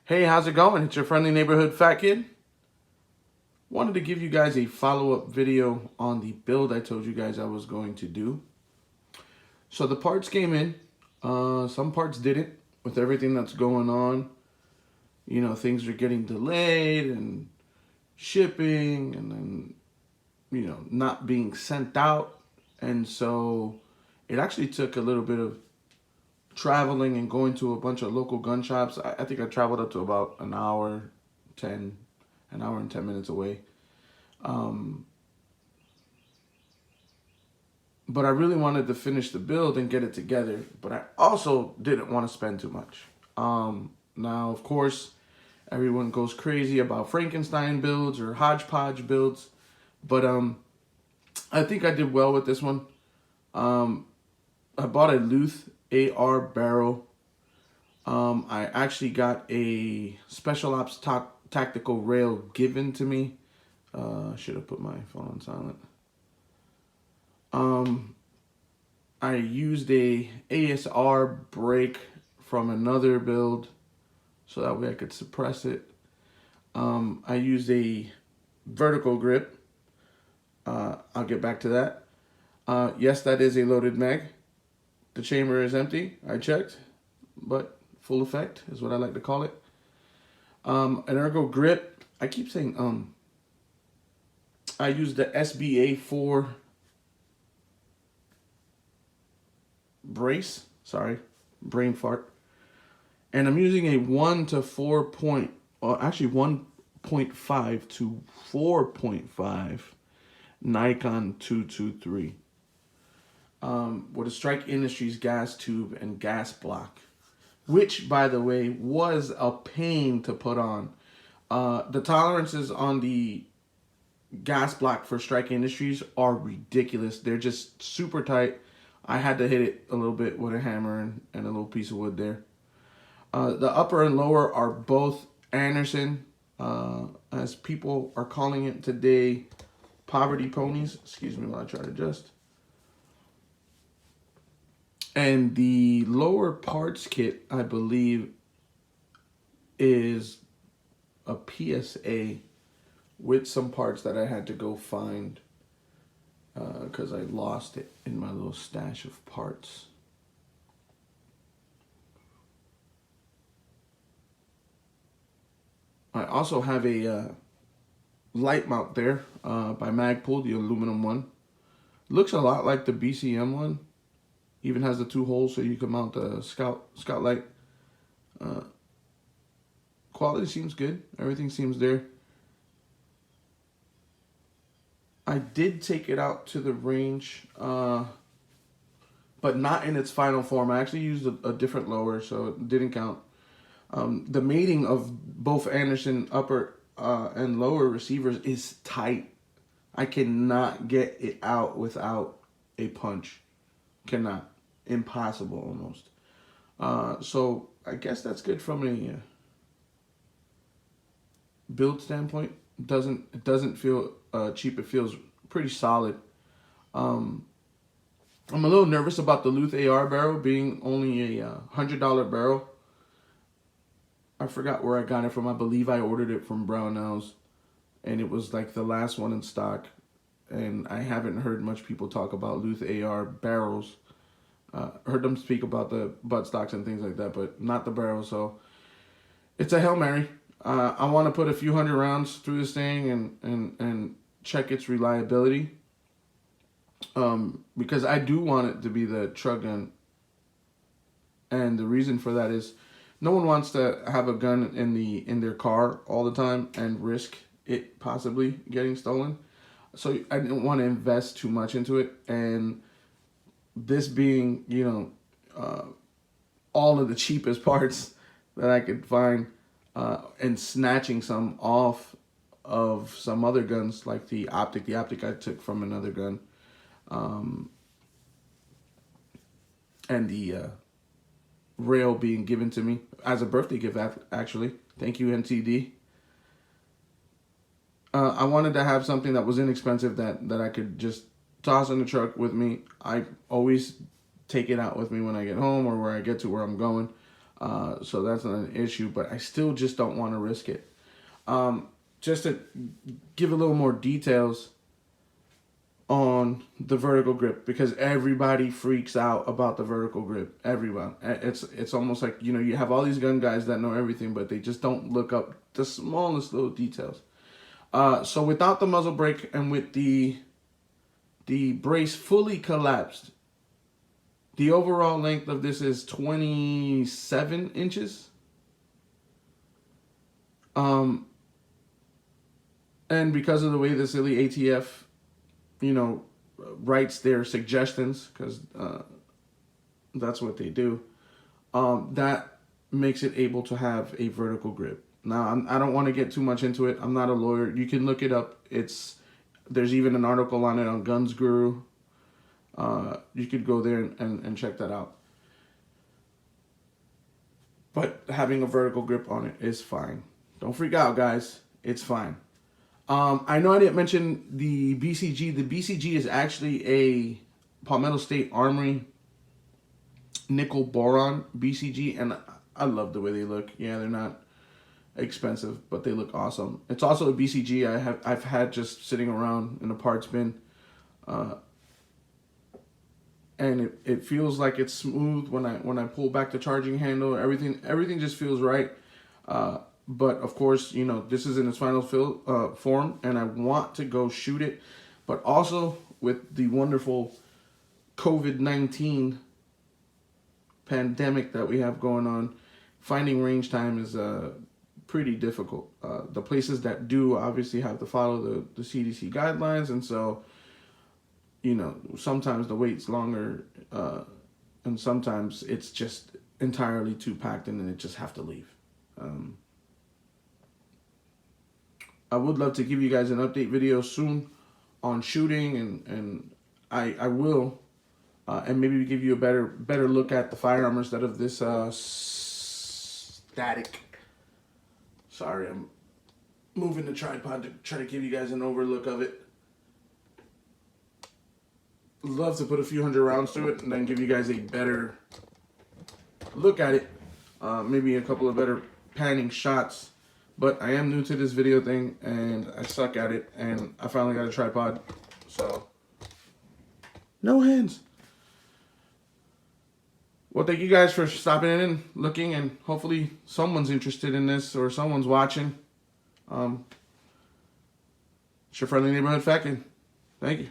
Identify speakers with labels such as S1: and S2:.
S1: Hey, how's it going? It's your friendly neighborhood fat kid. Wanted to give you guys a follow-up video on the build I told you guys I was going to do. So the parts came in. Some parts didn't. With everything that's going on, you know, things are getting delayed and shipping and then, you know, not being sent out. And so it actually took a little bit of traveling and going to a bunch of local gun shops. I think I traveled up to about an hour and 10 minutes away. But I really wanted to finish the build and get it together, but I also didn't want to spend too much. Now, of course, everyone goes crazy about Frankenstein builds or Hodgepodge builds, but I think I did well with this one. I bought a Luth AR barrel. I actually got a Special Ops tactical rail given to me. Should have put my phone on silent. I used a ASR brake from another build so that way I could suppress it. I used a vertical grip. I'll get back to that. Yes, that is a loaded mag. The chamber is empty. I checked, but full effect is what I like to call it. An ergo grip. I keep saying I used the SBA4 brace. Sorry, brain fart. And I'm using a 1 to 4 point, or actually 1.5 to 4.5 Nikon 223. With a Strike Industries gas tube and gas block, which, by the way, was a pain to put on. The tolerances on the gas block for Strike Industries are ridiculous. They're just super tight. I had to hit it a little bit with a hammer and a little piece of wood there. The upper and lower are both Anderson, as people are calling it today, poverty ponies. Excuse me while I try to adjust. And the lower parts kit, I believe, is a PSA with some parts that I had to go find because I lost it in my little stash of parts. I also have a light mount there by Magpul, the aluminum one. Looks a lot like the BCM one. Even has the 2 holes so you can mount the scout light. Quality seems good. Everything seems there. I did take it out to the range, but not in its final form. I actually used a different lower, so it didn't count. The mating of both Anderson upper and lower receivers is tight. I cannot get it out without a punch. Cannot. Impossible almost. So I guess that's good from a build standpoint. It doesn't feel cheap. It feels pretty solid. I'm a little nervous about the Luth AR barrel being only a $100 barrel. I forgot where I got it from. I believe I ordered it from Brownells, and it was like the last one in stock. And I haven't heard much people talk about Luth AR barrels. Heard them speak about the buttstocks and things like that, but not the barrel. So it's a Hail Mary. I want to put a few hundred rounds through this thing and check its reliability. Because I do want it to be the truck gun. And the reason for that is no one wants to have a gun in their car all the time and risk it possibly getting stolen. So I didn't want to invest too much into it, and this being, you know, all of the cheapest parts that I could find, and snatching some off of some other guns like the optic. The optic I took from another gun, and the rail being given to me as a birthday gift, actually. Thank you, NTD. I wanted to have something that was inexpensive that I could just toss in the truck with me. I always take it out with me when I get home or where I get to where I'm going. So that's not an issue, but I still just don't want to risk it. Just to give a little more details on the vertical grip, because everybody freaks out about the vertical grip. Everyone. It's almost like, you know, you have all these gun guys that know everything, but they just don't look up the smallest little details. So without the muzzle brake and with the brace fully collapsed, the overall length of this is 27 inches. And because of the way the silly ATF, you know, writes their suggestions, because that's what they do, that makes it able to have a vertical grip. Now, I don't want to get too much into it. I'm not a lawyer. You can look it up. There's even an article on it on Guns Guru. You could go there and check that out. But having a vertical grip on it is fine. Don't freak out, guys. It's fine. I know I didn't mention the BCG. The BCG is actually a Palmetto State Armory nickel boron BCG, and I love the way they look. Yeah, they're not expensive, but they look awesome. It's also a BCG I've had just sitting around in a parts bin, and it feels like it's smooth when I pull back the charging handle. Everything just feels right. But of course, you know, this is in its final form, and I want to go shoot it. But also with the wonderful COVID-19 pandemic that we have going on, finding range time is pretty difficult. The places that do obviously have to follow the CDC guidelines, and so, you know, sometimes the wait's longer, and sometimes it's just entirely too packed, and then it just have to leave. I would love to give you guys an update video soon on shooting, and I will, and maybe give you a better look at the firearm instead of this static. Sorry, I'm moving the tripod to try to give you guys an overlook of it. Love to put a few hundred rounds to it and then give you guys a better look at it. Maybe a couple of better panning shots. But I am new to this video thing, and I suck at it, and I finally got a tripod, so no hands. Well, thank you guys for stopping in, looking, and hopefully someone's interested in this or someone's watching. It's your friendly neighborhood Fat Kid. Thank you.